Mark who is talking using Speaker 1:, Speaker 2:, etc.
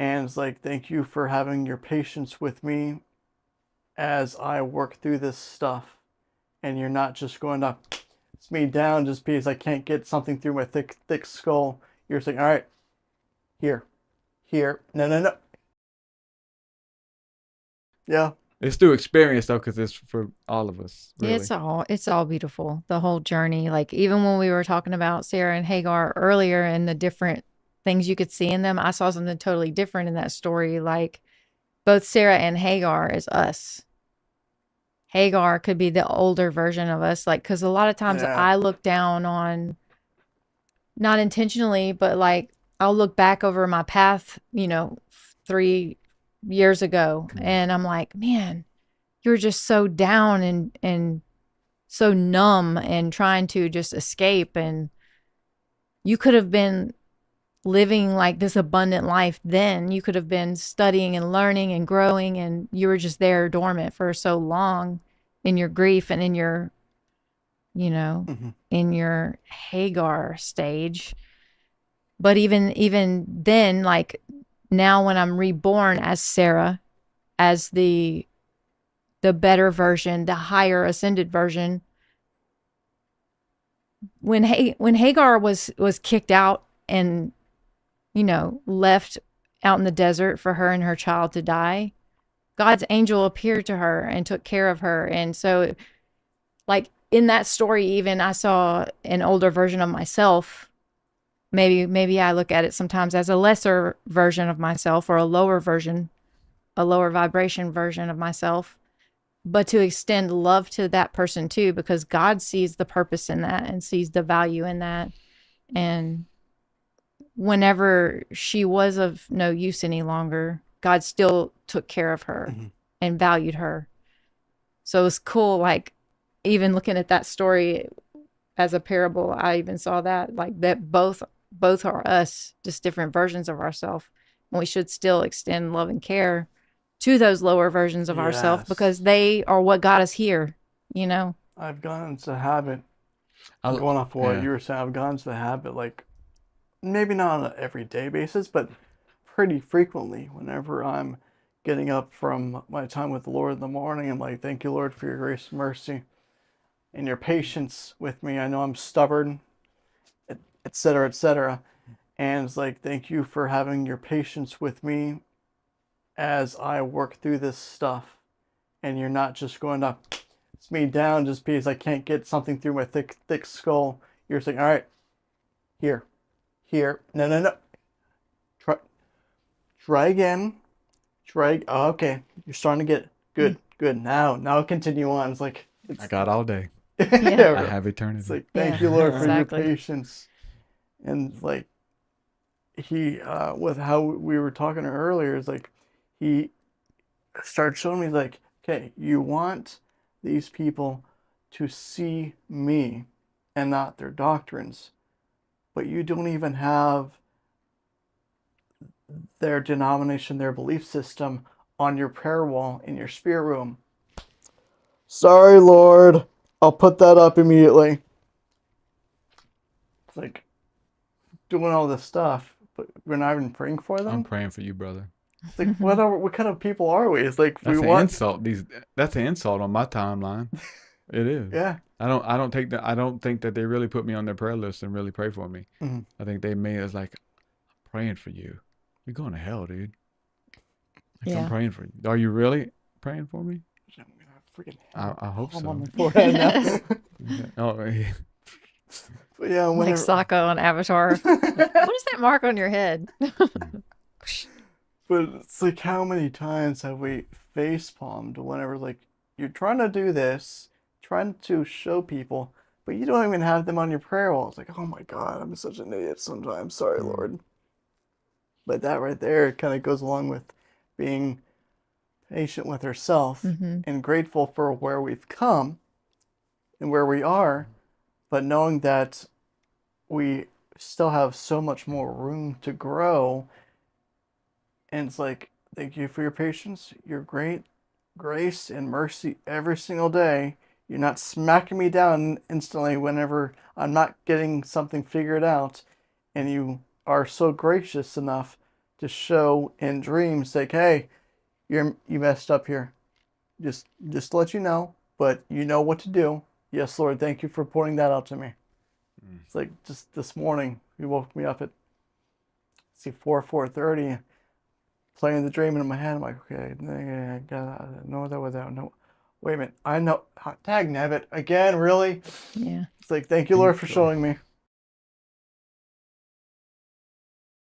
Speaker 1: And it's like, thank you for having your patience with me as I work through this stuff. And you're not just going to it's me down just because I can't get something through my thick skull. You're saying, all right, here, here, no. Yeah,
Speaker 2: It's through experience though, because it's for all of us, really.
Speaker 3: It's all beautiful. The whole journey. Like even when we were talking about Sarah and Hagar earlier and the different things you could see in them, I saw something totally different in that story. Like both Sarah and Hagar is us. Hagar could be the older version of us. Like, because a lot of times
Speaker 1: yeah,
Speaker 3: I look down on, not intentionally, but like I'll look back over my path, 3 years ago, and I'm like, man, you're just so down and so numb and trying to just escape. And you could have been living like this abundant life then. You could have been studying and learning and growing, and you were just there dormant for so long in your grief and in your, you know,
Speaker 1: mm-hmm.
Speaker 3: in your Hagar stage. But even then, like now when I'm reborn as Sarah, as the better version, the higher ascended version, when Hagar was kicked out and left out in the desert for her and her child to die, God's angel appeared to her and took care of her. And so, like in that story, even I saw an older version of myself. Maybe I look at it sometimes as a lesser version of myself or a lower version, a lower vibration version of myself, but to extend love to that person too, because God sees the purpose in that and sees the value in that. And whenever she was of no use any longer, God still took care of her
Speaker 1: Mm-hmm.
Speaker 3: and valued her. So it's cool. Like even looking at that story as a parable, I even saw that like that both are us, just different versions of ourselves. And we should still extend love and care to those lower versions of ourselves
Speaker 1: Yes.
Speaker 3: because they are what got us here, you know?
Speaker 1: I've gone into the habit,
Speaker 2: I,
Speaker 1: going off of what
Speaker 2: yeah.
Speaker 1: you were saying, I've gone into the habit, like, maybe not on an everyday basis, but pretty frequently whenever I'm getting up from my time with the Lord in the morning. I'm like, thank you, Lord, for your grace and mercy and your patience with me. I know I'm stubborn, etc., etc. And it's like, thank you for having your patience with me as I work through this stuff. And you're not just going to it's me down just because I can't get something through my thick skull. You're saying, all right, here, here, no. Try, try again. Try. Oh, okay, you're starting to get
Speaker 3: Mm.
Speaker 1: good. Now continue on. It's like
Speaker 2: I
Speaker 1: it's
Speaker 2: got all day.
Speaker 3: Yeah.
Speaker 2: I
Speaker 1: yeah.
Speaker 2: have
Speaker 1: It's
Speaker 2: eternity.
Speaker 1: like
Speaker 3: Yeah.
Speaker 1: thank you, Lord, for your
Speaker 3: Exactly.
Speaker 1: patience. And like he with how we were talking earlier is like he started showing me like, okay, you want these people to see me and not their doctrines, but you don't even have their denomination, their belief system on your prayer wall in your spirit room. Sorry, Lord. I'll put that up immediately. It's like doing all this stuff, but we're not even praying for
Speaker 2: I'm
Speaker 1: them.
Speaker 2: praying for you, brother.
Speaker 1: It's like what kind of people are we? It's like we
Speaker 2: That's an
Speaker 1: want
Speaker 2: insult. That's an insult on my timeline. It is.
Speaker 1: yeah.
Speaker 2: I don't think that they really put me on their prayer list and really pray for me.
Speaker 1: Mm-hmm.
Speaker 2: I think they made it as like I'm praying for you. You're going to hell, dude. Like I'm
Speaker 3: Yeah.
Speaker 2: praying for you. Are you really praying for me?
Speaker 1: I'm gonna freaking
Speaker 2: I hope
Speaker 1: palm on
Speaker 2: so.
Speaker 1: my forehead now.
Speaker 2: Oh, yeah.
Speaker 1: But yeah,
Speaker 3: Like
Speaker 1: whenever
Speaker 3: Sokka on Avatar. Like, what is that mark on your head?
Speaker 1: but it's like how many times have we face palmed whenever like you're trying to do this, trying to show people, but you don't even have them on your prayer wall. It's like, oh my God, I'm such an idiot sometimes. Sorry,
Speaker 2: Mm.
Speaker 1: Lord. But that right there kind of goes along with being patient with herself
Speaker 3: Mm-hmm.
Speaker 1: and grateful for where we've come and where we are, but knowing that we still have so much more room to grow. And it's like, thank you for your patience, your great grace and mercy every single day. You're not smacking me down instantly whenever I'm not getting something figured out. And you are so gracious enough to show in dreams, like, hey, you messed up here. Just to let you know, but you know what to do. Yes, Lord, thank you for pointing that out to me. It's like just this morning, he woke me up at 4:30, playing the dream in my head. I'm like, okay, I gotta know that without no. Wait a minute, I know. Tag Nevitt again, really?
Speaker 3: Yeah.
Speaker 1: It's like, thank you, Lord, for showing me.